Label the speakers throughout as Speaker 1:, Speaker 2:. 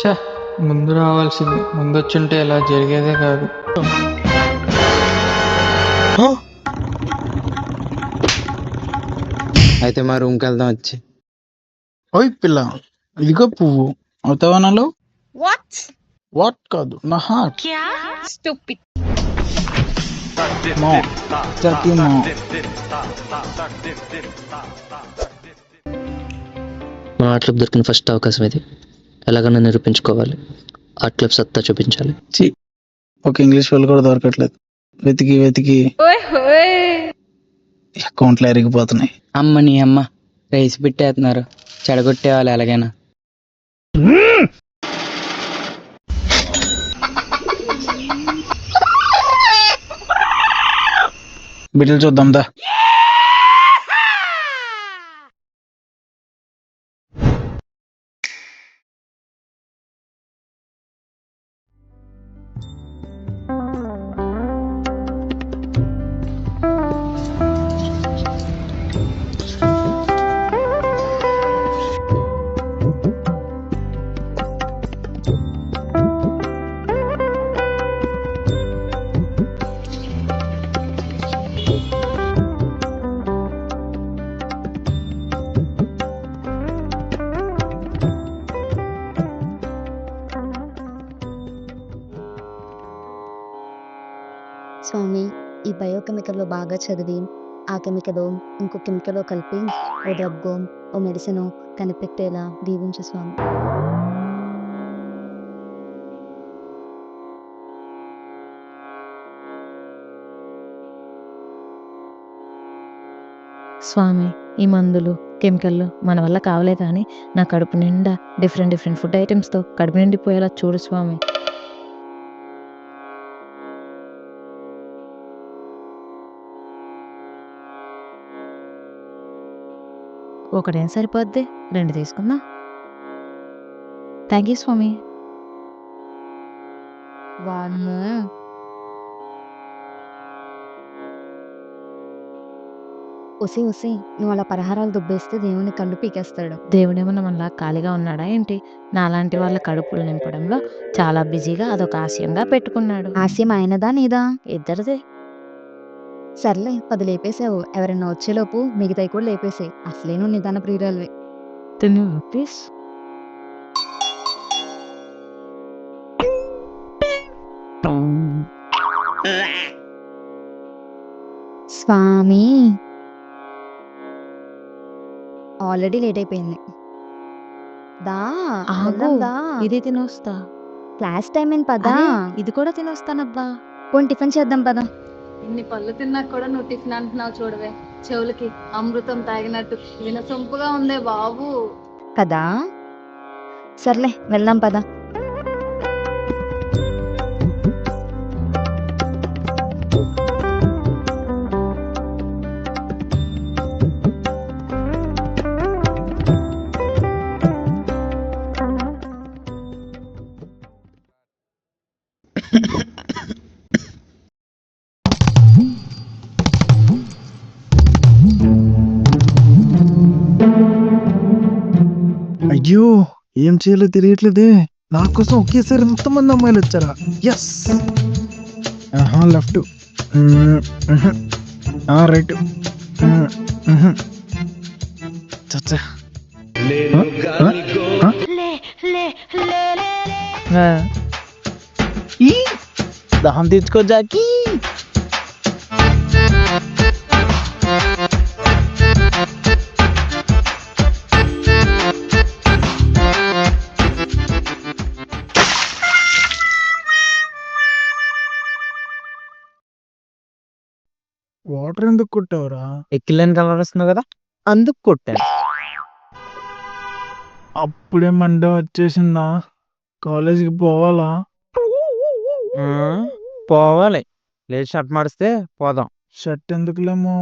Speaker 1: ఛ! ముందు రావాల్సింది. ముందొచ్చుంటే ఇలా జరిగేదే కాదు.
Speaker 2: అయితే మా రూమ్కి వెళ్దాం వచ్చి.
Speaker 3: ఓయ్ పిల్ల, ఇదిగో పువ్వు. అవుతావా నాలో?
Speaker 4: వాట్
Speaker 3: వాట్ కాదు, నా హార్ట్.
Speaker 4: స్టూపిడ్.
Speaker 3: మో చకి మో.
Speaker 5: మన ఆర్ట్ క్లబ్ దొరికిన ఫస్ట్ అవకాశం ఇది. ఎలాగైనా నిరూపించుకోవాలి. ఆర్ట్ క్లబ్ సత్తా చూపించాలి.
Speaker 3: ఒక ఇంగ్లీష్ వాళ్ళు కూడా దొరకట్లేదు. వెతికి వెతికి అకౌంట్లు ఎరిగిపోతున్నాయి.
Speaker 2: అమ్మ నీ అమ్మ రైస్ పెట్టేస్తున్నారు, చెడగొట్టేవాళ్ళు ఎలాగైనా.
Speaker 3: బిడ్డలు చూద్దాం దా.
Speaker 6: స్వామి, ఈ బయోకెమికల్లో బాగా చదివి ఆ కెమికల్ ఇంకో కెమికల్ కలిపి ఓ డ్రగ్గో ఓ మెడిసిన్ కనిపెట్టేలా దీవించు స్వామి.
Speaker 7: స్వామి, ఈ మందులు కెమికల్లు మన వల్ల కావలే కానీ నా కడుపు నిండా డిఫరెంట్ డిఫరెంట్ ఫుడ్ ఐటమ్స్తో కడుపు నిండిపోయేలా చూడు స్వామి. ఒకటేం సరిపోద్ది, 2 తీసుకుందాం. థ్యాంక్ యూ స్వామి.
Speaker 6: వామ్మో, ఉసి ఉసి నువ్వు అలా పరిహారాలు దుబ్బేస్తే దేవుని కళ్ళు పీకేస్తాడు.
Speaker 7: దేవుడేమన్నా మనలా ఖాళీగా ఉన్నాడా ఏంటి? నాలాంటి వాళ్ళ కడుపులు నింపడంలో చాలా బిజీగా అదొక ఆశయంగా పెట్టుకున్నాడు.
Speaker 6: ఆశయం ఆయనదా నీదా?
Speaker 7: ఇద్దరిదే.
Speaker 6: సర్లే 10 లేపేసావు, ఎవరైనా వచ్చేలోపు మిగతాయి కూడా లేపేసాయి. అసలే నువ్వు నిదాన ప్రియురాలివి.
Speaker 7: తిను ప్లీజ్.
Speaker 6: స్వామి, ఆల్రెడీ లేట్ అయిపోయింది. దా
Speaker 7: ఆగు,
Speaker 6: వెళ్దాం దా.
Speaker 7: ఇది తినొస్తా.
Speaker 6: క్లాస్ టైం అయింది పదా.
Speaker 7: అరే, ఇది కూడా తినొస్తానబ్బా.
Speaker 6: పోనీ టిఫిన్ చేద్దాం పదా.
Speaker 8: ఇన్ని పళ్ళు తిన్నా కూడా నువ్వు టిఫిన్ అంటున్నావు చూడవే. చెవులకి అమృతం తాగినట్టు వినసొంపుగా ఉందే బాబు.
Speaker 6: కదా, సర్లే వెళ్దాం పదా.
Speaker 3: అయ్యో, ఏం చేయాలో తెలియట్లేదే. నా కోసం ఒకేసారి ఎంతమంది అమ్మాయిలు వచ్చారా? ఎస్. Left, right. చచ్చా, ఈ దహం తెచ్చుకో జాకి. వాటర్ ఎందుకు కొట్టావురా?
Speaker 2: ఎక్కిలేని కలర్ వస్తున్నావు కదా, అందుకు కొట్టాను.
Speaker 3: అప్పుడే మండ వచ్చేసిందా? కాలేజీకి పోవాలా?
Speaker 2: పోవాలి. లేదు షర్ట్ మాడిస్తే పోదాం.
Speaker 3: షర్ట్ ఎందుకులేమో.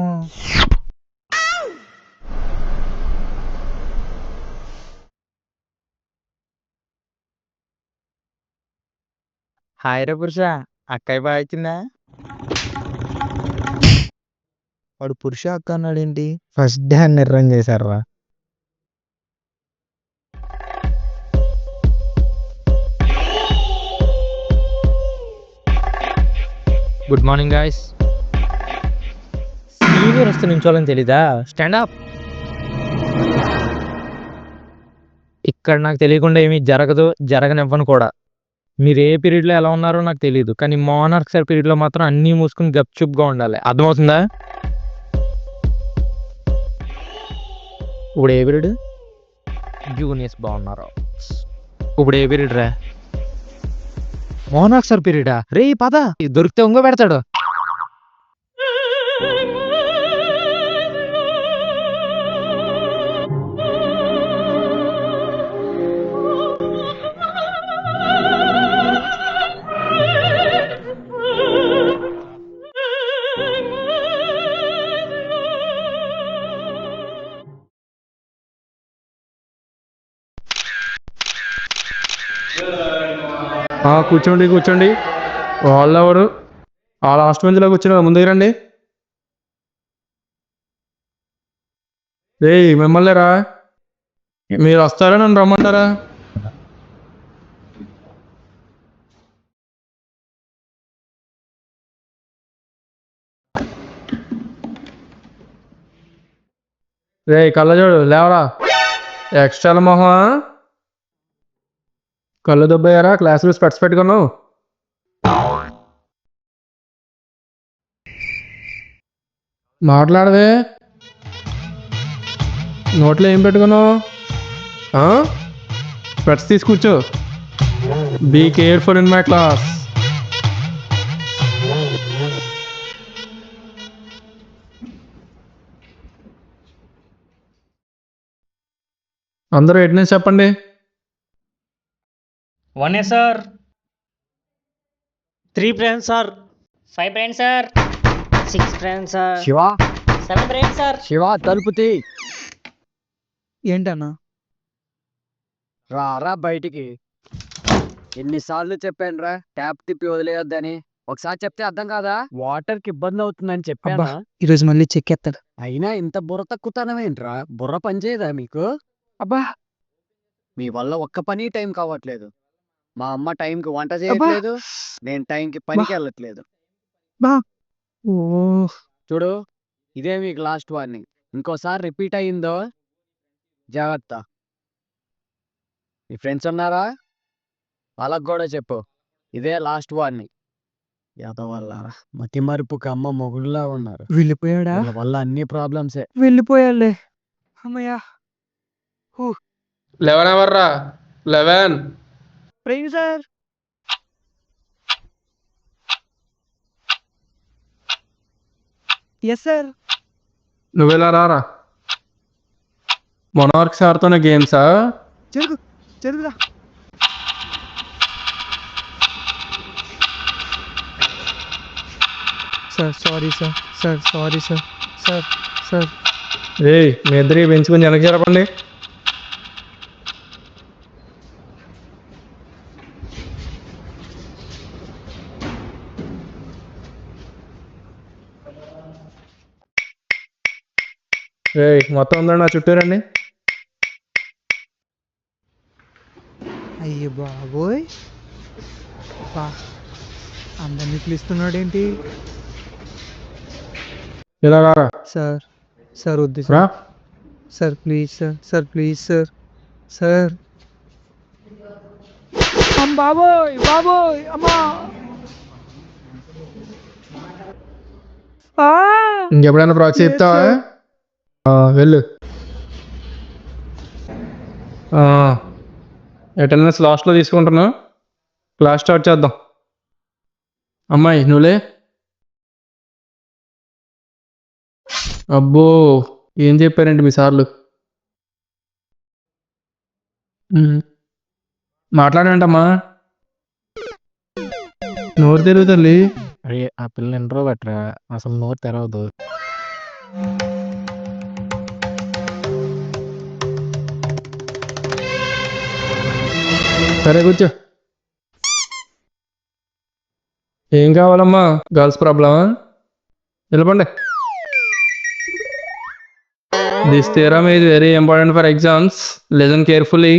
Speaker 2: హాయ్ రే పురుష, అక్కయ్య బాగా వచ్చిందా? వాడు పురుష అక్క అన్నాడేంటి? ఫస్ట్ డే అని నిర్ణయం చేశారా?
Speaker 9: Good morning guys. సీనియర్ వస్తే నుంచోవాలని తెలీదా? Stand up. ఇక్కడ నాకు తెలియకుండా ఏమీ జరగదు, జరగనివ్వను కూడా. మీరు ఏ పీరియడ్లో ఎలా ఉన్నారో నాకు తెలియదు, కానీ మోనార్క్ సార్ పీరియడ్లో మాత్రం అన్నీ మూసుకుని గప్చుప్గా ఉండాలి. అర్థమవుతుందా? ఇప్పుడు ఏ పీరియడ్? జూనియర్స్ బాగున్నారు. ఇప్పుడు ఏ పీరియడ్ రా? మోనార్క్ సార్ పీరియడా? రే పద, దొరికితే ఉంగో పెడతాడు.
Speaker 10: కూర్చోండి కూర్చోండి. వాళ్ళు ఎవరు? ఆ లాస్ట్ బెంచ్లో కూర్చుని ముందుకు రండి. రేయ్ మిమ్మల్ని రా, మీరు వస్తారా నన్ను రమ్మంటారా? రేయ్ కళ్ళజోడు లేవరా, ఎక్స్ట్రా మొహమా? కళ్ళు దుబ్బయ్యారా? క్లాసులో స్పెట్స్ పెట్టుకున్నావు. మాట్లాడవే, నోట్లో ఏం పెట్టుకున్నావు? స్పెట్స్ తీసి కూర్చో. Be careful in my class. అందరూ అటెండెన్స్ చెప్పండి.
Speaker 9: 1 sir, 3 friends sir,
Speaker 2: 5 friends sir, 6 friends sir,
Speaker 3: Shiva
Speaker 2: 7 friends sir.
Speaker 3: Shiva తలుపుతి. ఏంటన్నా? రారా బయటికి. ఎన్నిసార్లు చెప్పాను రా ట్యాప్ తిప్పి వదిలేయొద్దని. ఒకసారి చెప్తే అర్థం కాదా? వాటర్ కి ఇబ్బంది అవుతుందని చెప్పాను.
Speaker 2: ఈరోజు మళ్ళీ చెక్కేస్తాడు.
Speaker 3: అయినా ఇంత బుర్ర తక్కువతనం ఏంట్రా? బుర్ర పనిచేయదా మీకు?
Speaker 2: అబ్బా,
Speaker 3: మీ వల్ల ఒక్క పని టైం కావట్లేదు. మా అమ్మ టైంకి వంట చేయట్లేదు, నేను టైంకి పనికి వెళ్ళట్లేదు. చూడు, ఇదే మీకు లాస్ట్ వార్నింగ్. ఇంకోసారి రిపీట్ అయ్యిందో జాగ్రత్త. మీ ఫ్రెండ్స్ ఉన్నారా? వాళ్ళకు కూడా చెప్పు, ఇదే లాస్ట్ వార్నింగ్. వల్ల మతి మరుపుకి అమ్మ మొగుడులా ఉన్నారు.
Speaker 2: వెళ్ళిపోయాడా?
Speaker 3: వీళ్ళ వల్ల అన్ని ప్రాబ్లమ్సే.
Speaker 2: వెళ్ళిపోయాడులే. అమ్మయ్యా.
Speaker 10: 11 ఎవర్రా? 11.
Speaker 2: ప్రేమ్ సార్. Yes sir.
Speaker 10: నువ్వెలా రారా? మొనార్క్ సార్తోనే గేమ్సా?
Speaker 2: జరుగురా. Sir sorry sir, sir sorry sir, sir sir.
Speaker 10: రేయ్ మీ ఇద్దరికి పెంచుకొని వెనక్కి జరపండి. రేయ్ మొత్తం ఉందండి నా చుట్టూ రండి.
Speaker 2: అయ్యో బాబోయ్, అందరినీ పిలుస్తున్నాడేంటి?
Speaker 10: ఇలా రారా.
Speaker 2: సార్ సార్ వద్దు
Speaker 10: రా.
Speaker 2: Sir, sir please sir, sir please sir, sir. బాబోయ్ బాబోయ్ అమ్మా.
Speaker 10: ఇంకెప్పుడైనా ప్రాక్సీ చెప్తావా? వెళ్ళు. అటెండెన్స్ లాస్ట్లో తీసుకుంటున్నా. క్లాస్ స్టార్ట్ చేద్దాం. అమ్మాయి నువ్వులే. అబ్బో ఏం చెప్పారండి మీ సార్లు? మాట్లాడంటమ్మా. నోరు తెరువు తల్లి.
Speaker 3: అరే ఆ పిల్ల ఇంట్రో పెట్టరా, అసలు నోరు తెరవదు.
Speaker 10: సరే కూర్చో. ఏం కావాలమ్మా? గర్ల్స్ ప్రాబ్లమా? నిలబండి. This theorem is very important for exams. Listen carefully.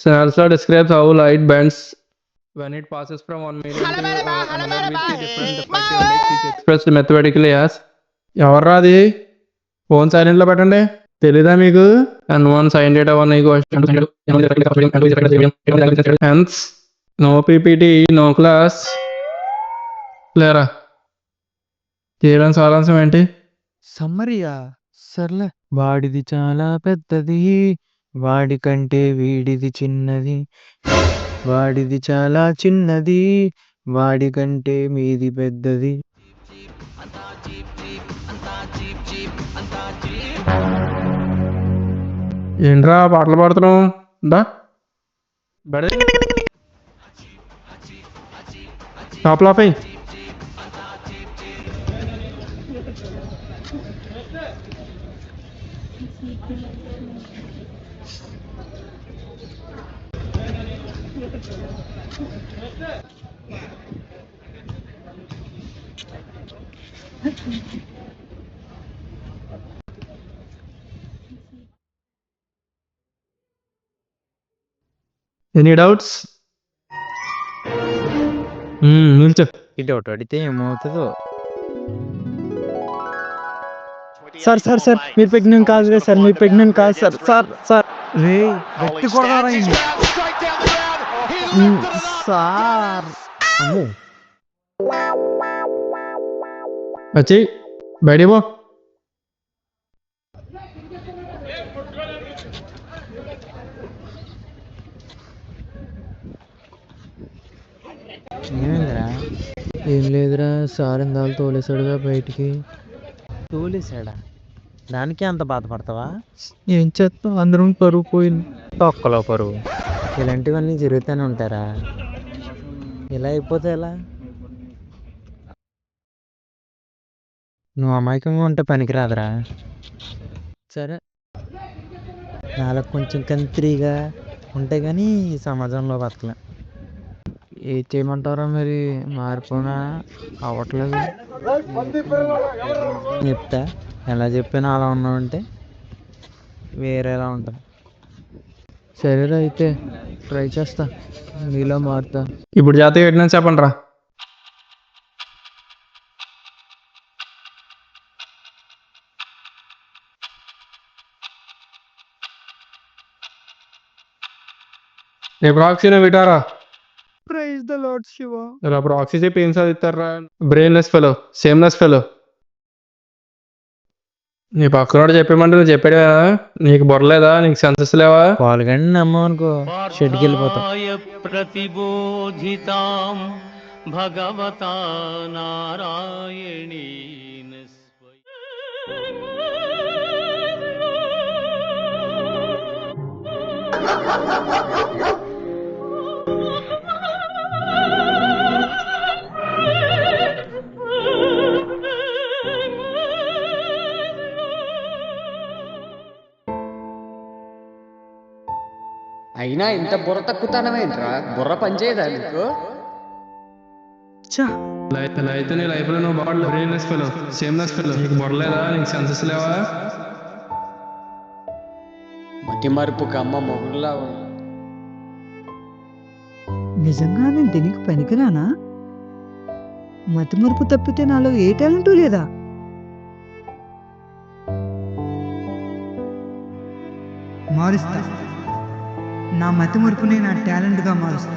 Speaker 10: Snell's law describes how light bends when it passes from one medium to another with the different perspective index is expressed mathematically as ఎవర్రా అది phone silent లో పెట్టండి తెలీదా మీకు n1 sin data 1 equals hence no ppt no class లేరా చేయడం సారాంశం ఏంటి
Speaker 9: సమ్మరియా సర్లే వాడిది చాలా పెద్దది వాడి కంటే వీడిది చిన్నది వాడిది చాలా చిన్నది వాడి కంటే మీది పెద్దది
Speaker 10: ఏంట్రా పాటలు పాడుతున్నావు దా బడే టాప్ లాపై ఎనీ డౌట్స్ నిల్చో
Speaker 9: ఈ డౌట్ అడిగితే ఏమవుతుందో
Speaker 3: సార్ సార్ సార్ మీరు ప్రెగ్నెంట్ కాదు కదా సార్ మీరు ప్రెగ్నెంట్ కాదు సార్ సార్ సార్ రే గట్టి కొడతారా సార్
Speaker 10: వచ్చి బయటికి పో
Speaker 9: ఏమైందిరా
Speaker 2: ఏం లేదురా సార్ ఇందాక తోలేసాడుగా బయటికి.
Speaker 9: తోలేసాడా దానికి అంత బాధపడతావా
Speaker 2: ఏం చేస్తాం అందరం పరువు పోయింది.
Speaker 9: తొక్కలో పరువు ఇలాంటివన్నీ జరుగుతూనే ఉంటారా ఇలా అయిపోతే ఎలా నువ్వు అమాయకంగా ఉంటే పనికిరాదురా
Speaker 2: సరే
Speaker 9: నాలో కొంచెం కంత్రిగా ఉంటే కానీ ఈ సమాజంలో బతకలే
Speaker 2: ఏం చేయమంటారా మరి మారిపోనా అవ్వట్లేదు.
Speaker 9: చెప్తా ఎలా చెప్పినా అలా ఉన్నావంటే వేరేలా ఉంటుంది.
Speaker 2: సరేరా అయితే ట్రై చేస్తా నీలో మారుతా.
Speaker 10: ఇప్పుడు జాతీయ ఎట్లా చెప్పండి రా రేపు ప్రాక్సీనే విటారా
Speaker 2: ప్రైజ్ ద లార్డ్ శివ.
Speaker 10: ఇలా ప్రాక్సీ చెప్పి ఏం చదివిస్తారా బ్రెయిన్లెస్ ఫెలో సేమ్లెస్ ఫెలో నీ పక్కనోడు చెప్పేమంటే నువ్వు చెప్పాడు కదా నీకు బొరలేదా నీకు సెన్సెస్ లేవా
Speaker 9: పాల్గొని నమ్మావు అనుకో షెడ్కి వెళ్ళిపోతాం.
Speaker 3: ప్రతిబోధితాం భగవతా నారాయణేన అయినా ఇంత బుర్ర తక్కుతానమేంట్రా బుర్ర పనిచేయదా నీకు
Speaker 10: అయితే నీ లైఫ్లో నువ్వు బాగా బ్రెయిన్లెస్ ఫెలో సేమ్లెస్ ఫెలో నీకు బొరలేదా నీకు సెన్సెస్ లేవా
Speaker 3: మతి మరుపుకి అమ్మ మొగుడులా ఉంది.
Speaker 11: నిజంగా నేను దీనికి పనికిరానా? మతిమరుపు తప్పితే నాలో ఏ టాలెంట్ లేదా? మారుస్తా, నా మతిమరుపుని నా టాలెంట్గా మారుస్తా.